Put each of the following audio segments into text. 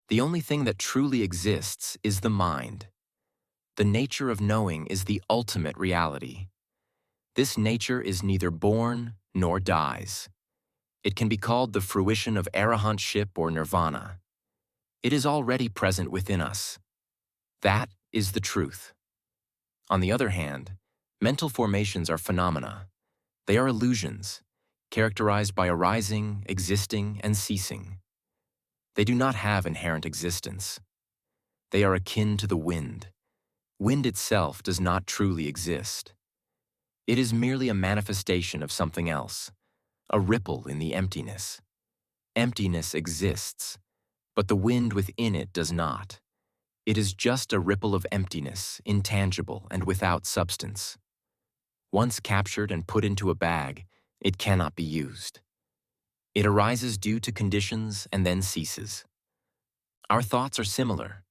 The only thing that truly exists is the mind. The nature of knowing is the ultimate reality. This nature is neither born nor dies. It can be called the fruition of arahantship or nirvana. It is already present within us. That is the truth. On the other hand, mental formations are phenomena. They are illusions, characterized by arising, existing, and ceasing. They do not have inherent existence. They are akin to the wind. Wind itself does not truly exist. It is merely a manifestation of something else, a ripple in the emptiness. Emptiness exists, but the wind within it does not. It is just a ripple of emptiness, intangible and without substance. Once captured and put into a bag, it cannot be used. It arises due to conditions and then ceases. Our thoughts are similar.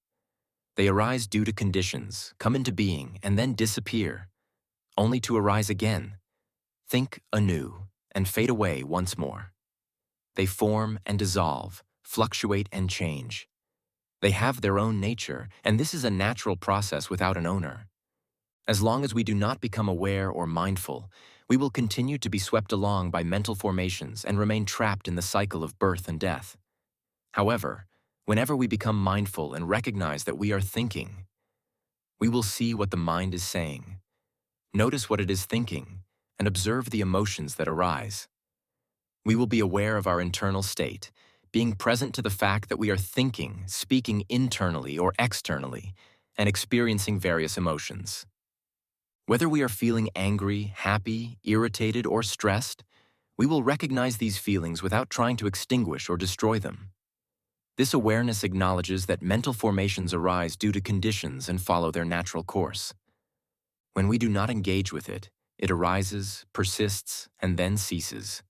They arise due to conditions, come into being, and then disappear, only to arise again, think anew, and fade away once more. They form and dissolve, fluctuate and change. They have their own nature, and this is a natural process without an owner. As long as we do not become aware or mindful, we will continue to be swept along by mental formations and remain trapped in the cycle of birth and death. However, whenever we become mindful and recognize that we are thinking, we will see what the mind is saying. Notice what it is thinking, and observe the emotions that arise. We will be aware of our internal state, being present to the fact that we are thinking, speaking internally or externally, and experiencing various emotions. Whether we are feeling angry, happy, irritated, or stressed, we will recognize these feelings without trying to extinguish or destroy them. This awareness acknowledges that mental formations arise due to conditions and follow their natural course. When we do not engage with it, it arises, persists, and then ceases.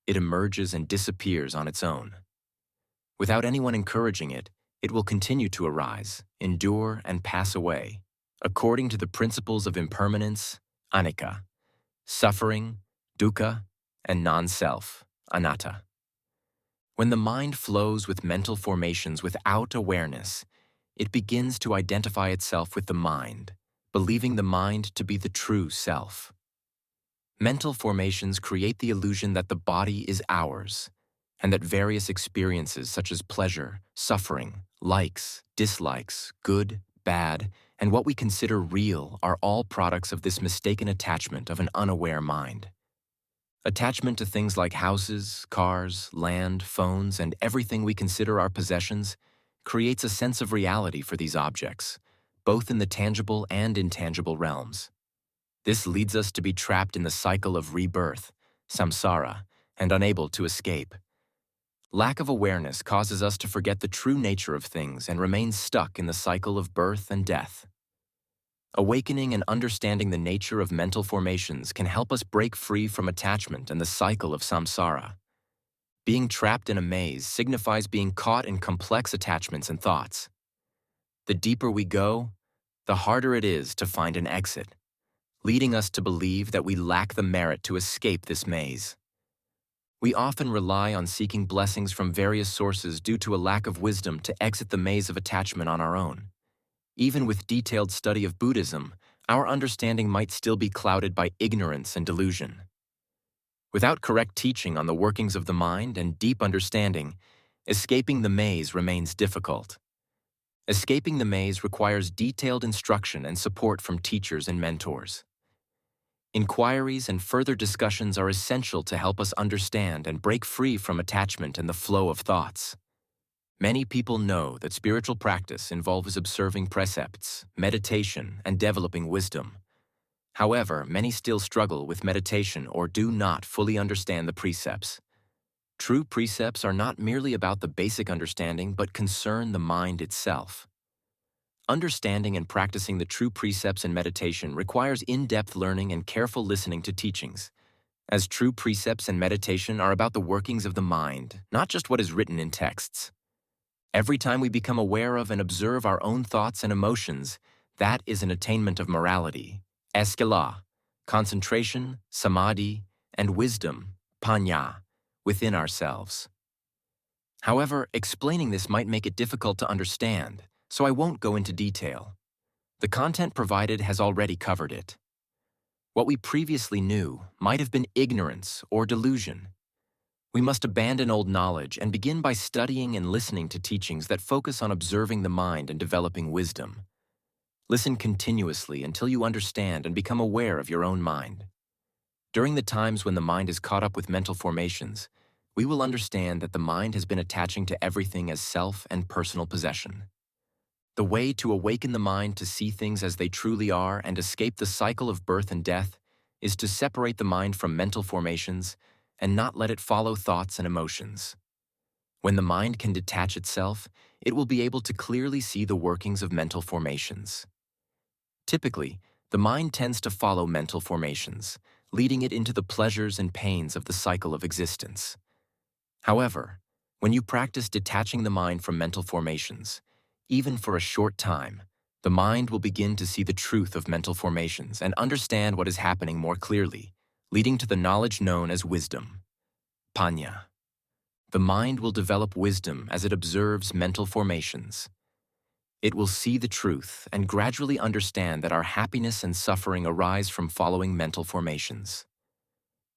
It emerges and disappears on its own. Without anyone encouraging it, it will continue to arise, endure, and pass away, according to the principles of impermanence, anicca, suffering, dukkha, and non-self, anatta. When the mind flows with mental formations without awareness, it begins to identify itself with the mind, believing the mind to be the true self. Mental formations create the illusion that the body is ours, and that various experiences such as pleasure, suffering, likes, dislikes, good, bad, and what we consider real are all products of this mistaken attachment of an unaware mind. Attachment to things like houses, cars, land, phones, and everything we consider our possessions creates a sense of reality for these objects, both in the tangible and intangible realms. This leads us to be trapped in the cycle of rebirth, samsara, and unable to escape. Lack of awareness causes us to forget the true nature of things and remain stuck in the cycle of birth and death. Awakening and understanding the nature of mental formations can help us break free from attachment and the cycle of samsara. Being trapped in a maze signifies being caught in complex attachments and thoughts. The deeper we go, the harder it is to find an exit, leading us to believe that we lack the merit to escape this maze. We often rely on seeking blessings from various sources due to a lack of wisdom to exit the maze of attachment on our own. Even with detailed study of Buddhism, our understanding might still be clouded by ignorance and delusion. Without correct teaching on the workings of the mind and deep understanding, escaping the maze remains difficult. Escaping the maze requires detailed instruction and support from teachers and mentors. Inquiries and further discussions are essential to help us understand and break free from attachment and the flow of thoughts. Many people know that spiritual practice involves observing precepts, meditation, and developing wisdom. However, many still struggle with meditation or do not fully understand the precepts. True precepts are not merely about the basic understanding but concern the mind itself. Understanding and practicing the true precepts in meditation requires in-depth learning and careful listening to teachings, as true precepts in meditation are about the workings of the mind, not just what is written in texts. Every time we become aware of and observe our own thoughts and emotions, that is an attainment of morality, eskila, concentration, samadhi, and wisdom, panya, within ourselves. However, explaining this might make it difficult to understand, so I won't go into detail. The content provided has already covered it. What we previously knew might have been ignorance or delusion. We must abandon old knowledge and begin by studying and listening to teachings that focus on observing the mind and developing wisdom. Listen continuously until you understand and become aware of your own mind. During the times when the mind is caught up with mental formations, we will understand that the mind has been attaching to everything as self and personal possession. The way to awaken the mind to see things as they truly are and escape the cycle of birth and death is to separate the mind from mental formations and not let it follow thoughts and emotions. When the mind can detach itself, it will be able to clearly see the workings of mental formations. Typically, the mind tends to follow mental formations, leading it into the pleasures and pains of the cycle of existence. However, when you practice detaching the mind from mental formations, even for a short time, the mind will begin to see the truth of mental formations and understand what is happening more clearly, leading to the knowledge known as wisdom. Panya. The mind will develop wisdom as it observes mental formations. It will see the truth and gradually understand that our happiness and suffering arise from following mental formations.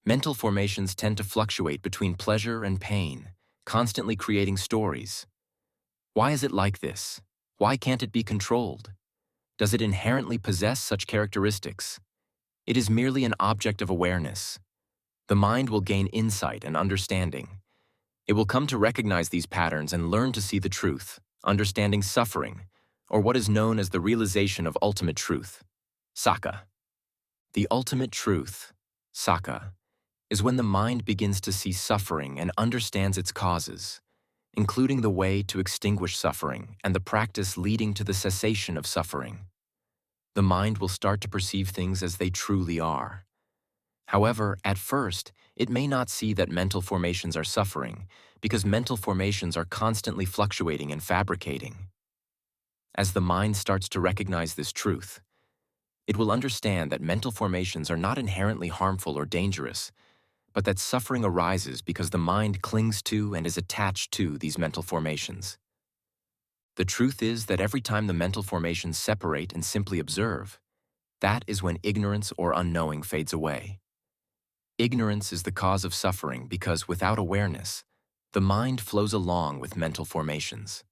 Mental formations tend to fluctuate between pleasure and pain, constantly creating stories. Why is it like this? Why can't it be controlled? Does it inherently possess such characteristics? It is merely an object of awareness. The mind will gain insight and understanding. It will come to recognize these patterns and learn to see the truth, understanding suffering, or what is known as the realization of ultimate truth, Saka. The ultimate truth, Saka, is when the mind begins to see suffering and understands its causes, including the way to extinguish suffering and the practice leading to the cessation of suffering. The mind will start to perceive things as they truly are. However, at first, it may not see that mental formations are suffering because mental formations are constantly fluctuating and fabricating. As the mind starts to recognize this truth, it will understand that mental formations are not inherently harmful or dangerous, but that suffering arises because the mind clings to and is attached to these mental formations. The truth is that every time the mental formations separate and simply observe, that is when ignorance or unknowing fades away. Ignorance is the cause of suffering because without awareness, the mind flows along with mental formations.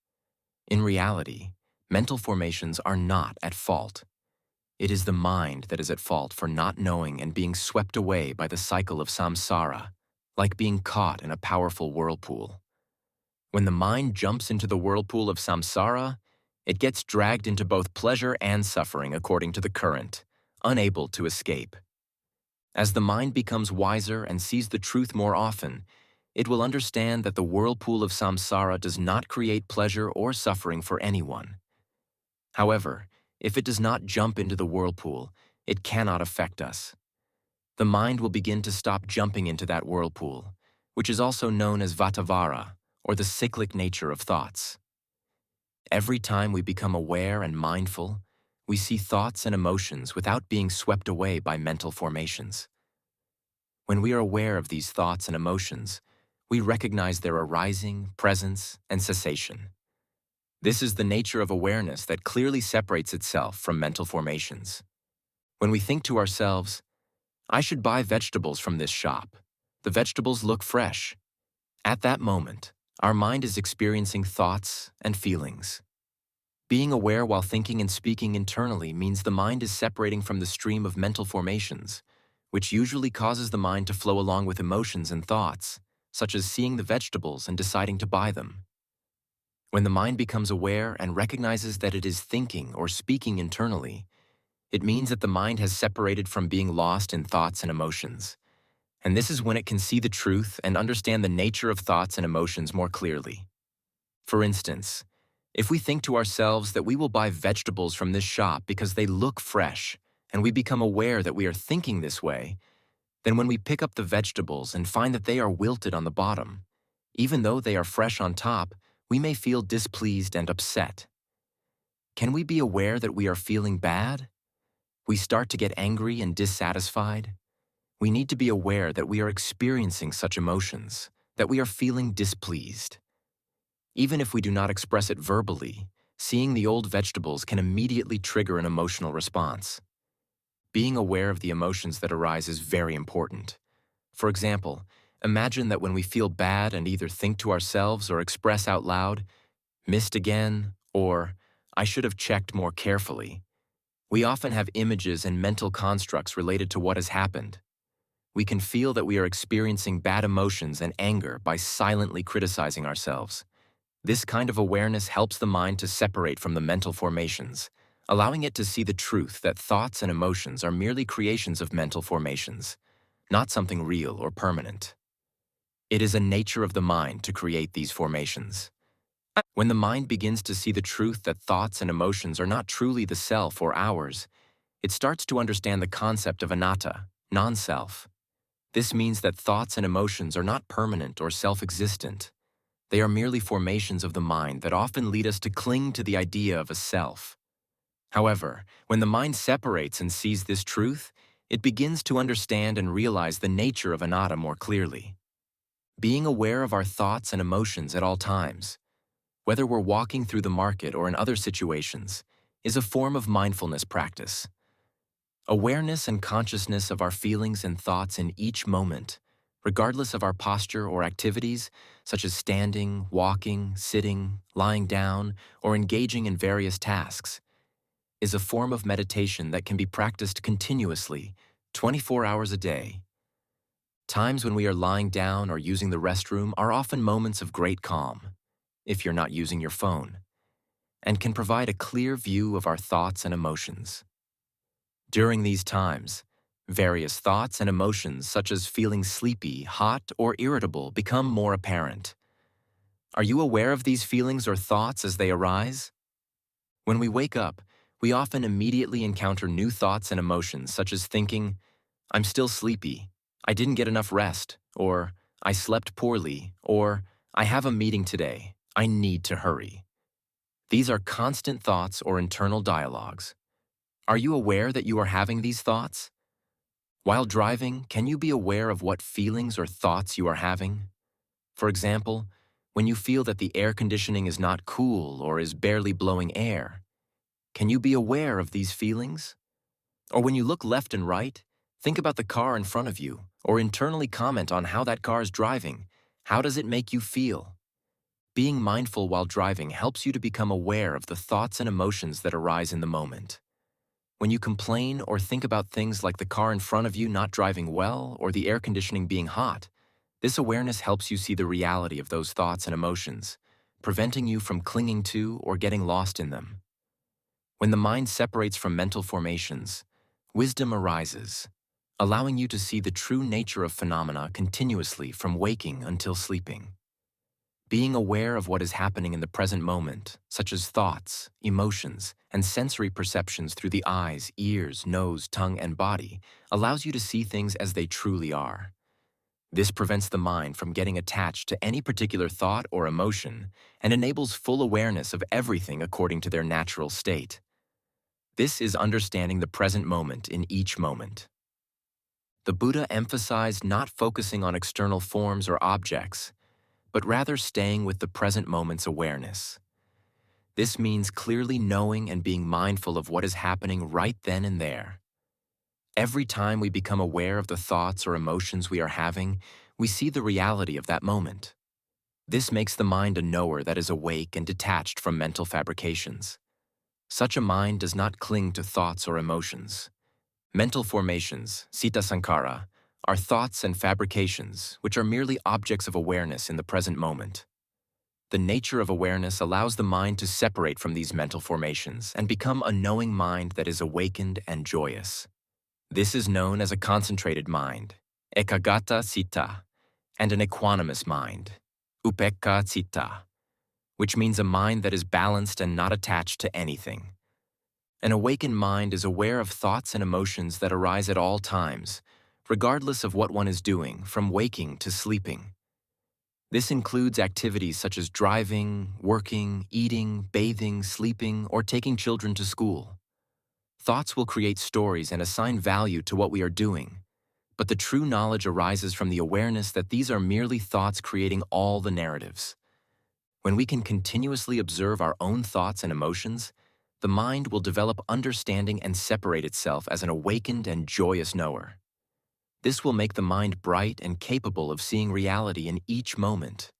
In reality, mental formations are not at fault. It is the mind that is at fault for not knowing and being swept away by the cycle of samsara, like being caught in a powerful whirlpool. When the mind jumps into the whirlpool of samsara, it gets dragged into both pleasure and suffering according to the current, unable to escape. As the mind becomes wiser and sees the truth more often, it will understand that the whirlpool of samsara does not create pleasure or suffering for anyone. However, if it does not jump into the whirlpool, it cannot affect us. The mind will begin to stop jumping into that whirlpool, which is also known as vatavara, or the cyclic nature of thoughts. Every time we become aware and mindful, we see thoughts and emotions without being swept away by mental formations. When we are aware of these thoughts and emotions, we recognize their arising, presence, and cessation. This is the nature of awareness that clearly separates itself from mental formations. When we think to ourselves, I should buy vegetables from this shop. The vegetables look fresh. At that moment, our mind is experiencing thoughts and feelings. Being aware while thinking and speaking internally means the mind is separating from the stream of mental formations, which usually causes the mind to flow along with emotions and thoughts, such as seeing the vegetables and deciding to buy them. When the mind becomes aware and recognizes that it is thinking or speaking internally, it means that the mind has separated from being lost in thoughts and emotions. And this is when it can see the truth and understand the nature of thoughts and emotions more clearly. For instance, if we think to ourselves that we will buy vegetables from this shop because they look fresh, and we become aware that we are thinking this way, then when we pick up the vegetables and find that they are wilted on the bottom, even though they are fresh on top, we may feel displeased and upset. Can we be aware that we are feeling bad? We start to get angry and dissatisfied. We need to be aware that we are experiencing such emotions, that we are feeling displeased. Even if we do not express it verbally, seeing the old vegetables can immediately trigger an emotional response. Being aware of the emotions that arise is very important. For example, imagine that when we feel bad and either think to ourselves or express out loud, "Missed again," or "I should have checked more carefully," we often have images and mental constructs related to what has happened. We can feel that we are experiencing bad emotions and anger by silently criticizing ourselves. This kind of awareness helps the mind to separate from the mental formations, allowing it to see the truth that thoughts and emotions are merely creations of mental formations, not something real or permanent. It is a nature of the mind to create these formations. When the mind begins to see the truth that thoughts and emotions are not truly the self or ours, it starts to understand the concept of anatta, non-self. This means that thoughts and emotions are not permanent or self-existent. They are merely formations of the mind that often lead us to cling to the idea of a self. However, when the mind separates and sees this truth, it begins to understand and realize the nature of anatta more clearly. Being aware of our thoughts and emotions at all times, whether we're walking through the market or in other situations, is a form of mindfulness practice. Awareness and consciousness of our feelings and thoughts in each moment, regardless of our posture or activities, such as standing, walking, sitting, lying down, or engaging in various tasks, is a form of meditation that can be practiced continuously, 24 hours a day. Times when we are lying down or using the restroom are often moments of great calm, if you're not using your phone, and can provide a clear view of our thoughts and emotions. During these times, various thoughts and emotions such as feeling sleepy, hot, or irritable become more apparent. Are you aware of these feelings or thoughts as they arise? When we wake up, we often immediately encounter new thoughts and emotions such as thinking, "I'm still sleepy," "I didn't get enough rest," or "I slept poorly," or "I have a meeting today, I need to hurry." These are constant thoughts or internal dialogues. Are you aware that you are having these thoughts? While driving, can you be aware of what feelings or thoughts you are having? For example, when you feel that the air conditioning is not cool or is barely blowing air, can you be aware of these feelings? Or when you look left and right, think about the car in front of you, or internally comment on how that car is driving. How does it make you feel? Being mindful while driving helps you to become aware of the thoughts and emotions that arise in the moment. When you complain or think about things like the car in front of you not driving well or the air conditioning being hot, this awareness helps you see the reality of those thoughts and emotions, preventing you from clinging to or getting lost in them. When the mind separates from mental formations, wisdom arises, allowing you to see the true nature of phenomena continuously from waking until sleeping. Being aware of what is happening in the present moment, such as thoughts, emotions, and sensory perceptions through the eyes, ears, nose, tongue, and body, allows you to see things as they truly are. This prevents the mind from getting attached to any particular thought or emotion and enables full awareness of everything according to their natural state. This is understanding the present moment in each moment. The Buddha emphasized not focusing on external forms or objects, but rather staying with the present moment's awareness. This means clearly knowing and being mindful of what is happening right then and there. Every time we become aware of the thoughts or emotions we are having, we see the reality of that moment. This makes the mind a knower that is awake and detached from mental fabrications. Such a mind does not cling to thoughts or emotions. Mental formations, citta sankhara, are thoughts and fabrications, which are merely objects of awareness in the present moment. The nature of awareness allows the mind to separate from these mental formations and become a knowing mind that is awakened and joyous. This is known as a concentrated mind, ekagata citta, and an equanimous mind, upekkha citta, which means a mind that is balanced and not attached to anything. An awakened mind is aware of thoughts and emotions that arise at all times, regardless of what one is doing, from waking to sleeping. This includes activities such as driving, working, eating, bathing, sleeping, or taking children to school. Thoughts will create stories and assign value to what we are doing, but the true knowledge arises from the awareness that these are merely thoughts creating all the narratives. When we can continuously observe our own thoughts and emotions, the mind will develop understanding and separate itself as an awakened and joyous knower. This will make the mind bright and capable of seeing reality in each moment.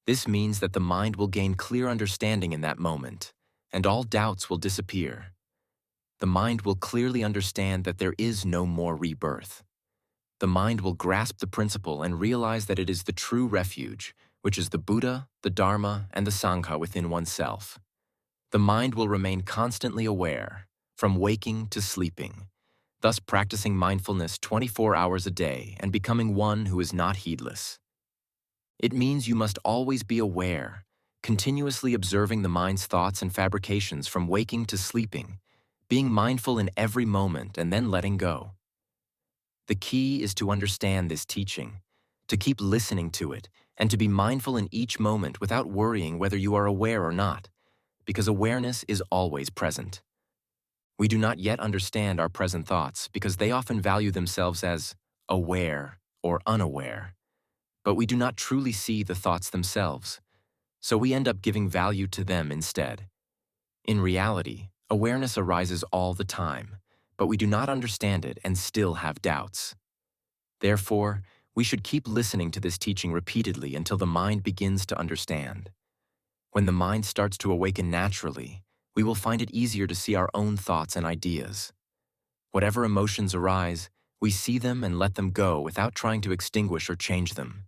This means that the mind will gain clear understanding in that moment, and all doubts will disappear. The mind will clearly understand that there is no more rebirth. The mind will grasp the principle and realize that it is the true refuge, which is the Buddha, the Dharma, and the Sangha within oneself. The mind will remain constantly aware, from waking to sleeping, thus practicing mindfulness 24 hours a day and becoming one who is not heedless. It means you must always be aware, continuously observing the mind's thoughts and fabrications from waking to sleeping, being mindful in every moment and then letting go. The key is to understand this teaching, to keep listening to it, and to be mindful in each moment without worrying whether you are aware or not, because awareness is always present. We do not yet understand our present thoughts because they often value themselves as aware or unaware, but we do not truly see the thoughts themselves, so we end up giving value to them instead. In reality, awareness arises all the time, but we do not understand it and still have doubts. Therefore, we should keep listening to this teaching repeatedly until the mind begins to understand. When the mind starts to awaken naturally, we will find it easier to see our own thoughts and ideas. Whatever emotions arise, we see them and let them go without trying to extinguish or change them.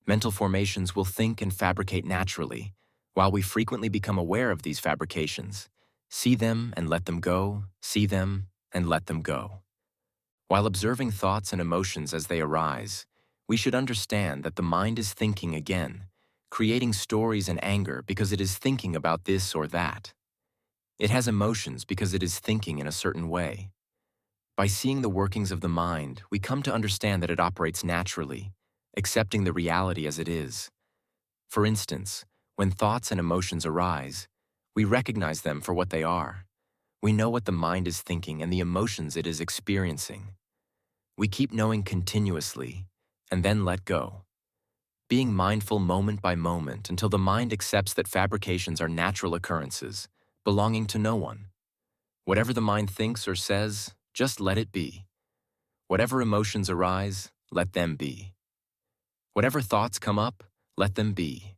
Mental formations will think and fabricate naturally, while we frequently become aware of these fabrications, see them and let them go, see them and let them go. While observing thoughts and emotions as they arise, we should understand that the mind is thinking again, creating stories and anger because it is thinking about this or that. It has emotions because it is thinking in a certain way. By seeing the workings of the mind, we come to understand that it operates naturally, accepting the reality as it is. For instance, when thoughts and emotions arise, we recognize them for what they are. We know what the mind is thinking and the emotions it is experiencing. We keep knowing continuously, and then let go. Being mindful moment by moment until the mind accepts that fabrications are natural occurrences, belonging to no one. Whatever the mind thinks or says, just let it be. Whatever emotions arise, let them be. Whatever thoughts come up, let them be.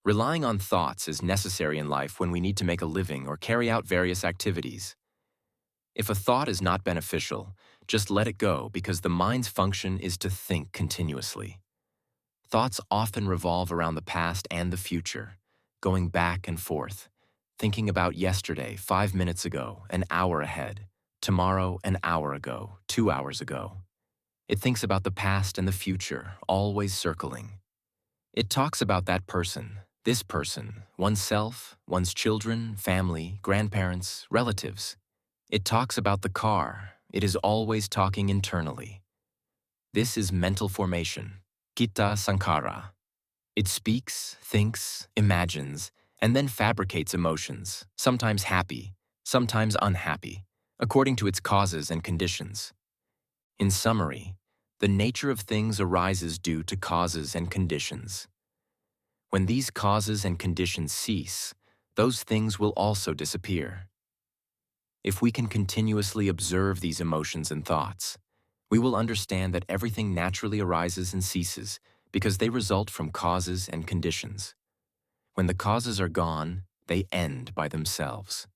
Relying on thoughts is necessary in life when we need to make a living or carry out various activities. If a thought is not beneficial, just let it go because the mind's function is to think continuously. Thoughts often revolve around the past and the future, going back and forth, thinking about yesterday, 5 minutes ago, an hour ahead, tomorrow, an hour ago, 2 hours ago. It thinks about the past and the future, always circling. It talks about that person, this person, oneself, one's children, family, grandparents, relatives. It talks about the car. It is always talking internally. This is mental formation, Citta Sankhara. It speaks, thinks, imagines, and then fabricates emotions, sometimes happy, sometimes unhappy, according to its causes and conditions. In summary, the nature of things arises due to causes and conditions. When these causes and conditions cease, those things will also disappear. If we can continuously observe these emotions and thoughts, we will understand that everything naturally arises and ceases because they result from causes and conditions. When the causes are gone, they end by themselves.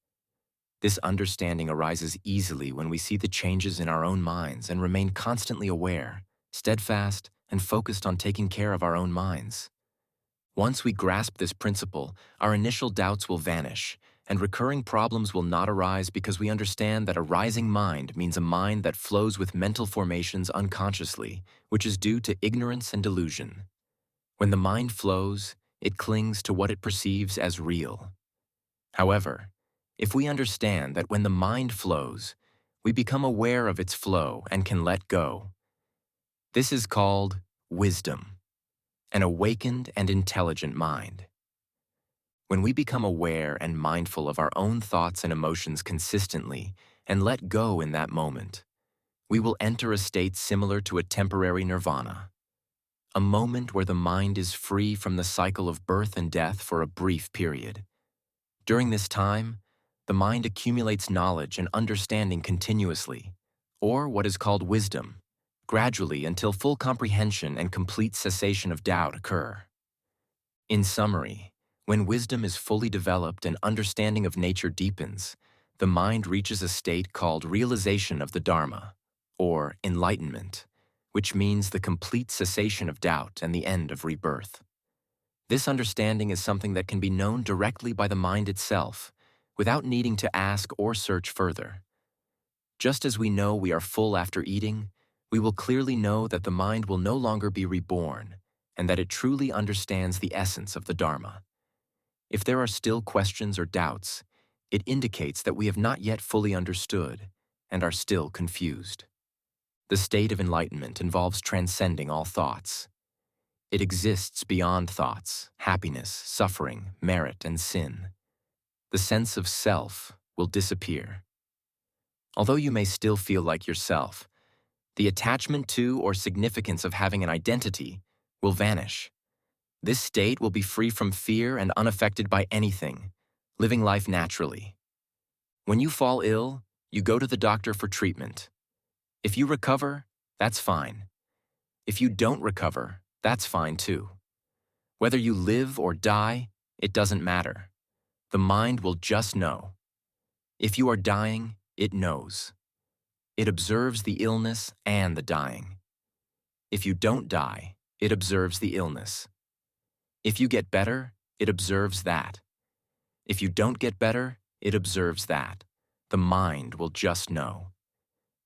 This understanding arises easily when we see the changes in our own minds and remain constantly aware, steadfast, and focused on taking care of our own minds. Once we grasp this principle, our initial doubts will vanish, and recurring problems will not arise because we understand that a rising mind means a mind that flows with mental formations unconsciously, which is due to ignorance and delusion. When the mind flows, it clings to what it perceives as real. However, if we understand that when the mind flows, we become aware of its flow and can let go, this is called wisdom, an awakened and intelligent mind. When we become aware and mindful of our own thoughts and emotions consistently and let go in that moment, we will enter a state similar to a temporary nirvana. a moment where the mind is free from the cycle of birth and death for a brief period. During this time, the mind accumulates knowledge and understanding continuously, or what is called wisdom, gradually until full comprehension and complete cessation of doubt occur. In summary, when wisdom is fully developed and understanding of nature deepens, the mind reaches a state called realization of the Dharma, or enlightenment, which means the complete cessation of doubt and the end of rebirth. This understanding is something that can be known directly by the mind itself, without needing to ask or search further. Just as we know we are full after eating, we will clearly know that the mind will no longer be reborn, and that it truly understands the essence of the Dharma. If there are still questions or doubts, it indicates that we have not yet fully understood and are still confused. The state of enlightenment involves transcending all thoughts. It exists beyond thoughts, happiness, suffering, merit, and sin. The sense of self will disappear. Although you may still feel like yourself, the attachment to or significance of having an identity will vanish. This state will be free from fear and unaffected by anything, living life naturally. When you fall ill, you go to the doctor for treatment. If you recover, that's fine. If you don't recover, that's fine too. Whether you live or die, it doesn't matter. The mind will just know. If you are dying, it knows. It observes the illness and the dying. If you don't die, it observes the illness. If you get better, it observes that. If you don't get better, it observes that. The mind will just know.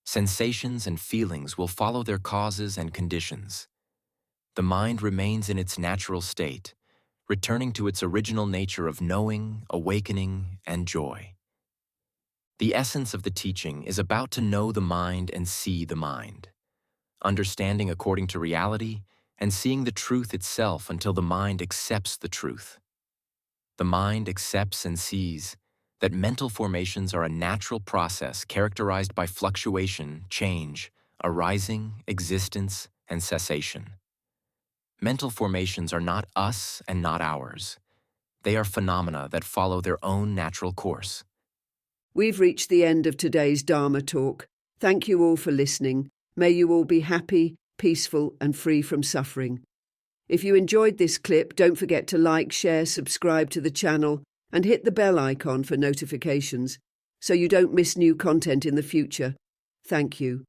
Sensations and feelings will follow their causes and conditions. The mind remains in its natural state, returning to its original nature of knowing, awakening, and joy. The essence of the teaching is about to know the mind and see the mind, understanding according to reality and seeing the truth itself until the mind accepts the truth. The mind accepts and sees that mental formations are a natural process characterized by fluctuation, change, arising, existence, and cessation. Mental formations are not us and not ours. They are phenomena that follow their own natural course. We've reached the end of today's Dharma talk. Thank you all for listening. May you all be happy, peaceful, and free from suffering. If you enjoyed this clip, don't forget to like, share, subscribe to the channel, and hit the bell icon for notifications so you don't miss new content in the future. Thank you.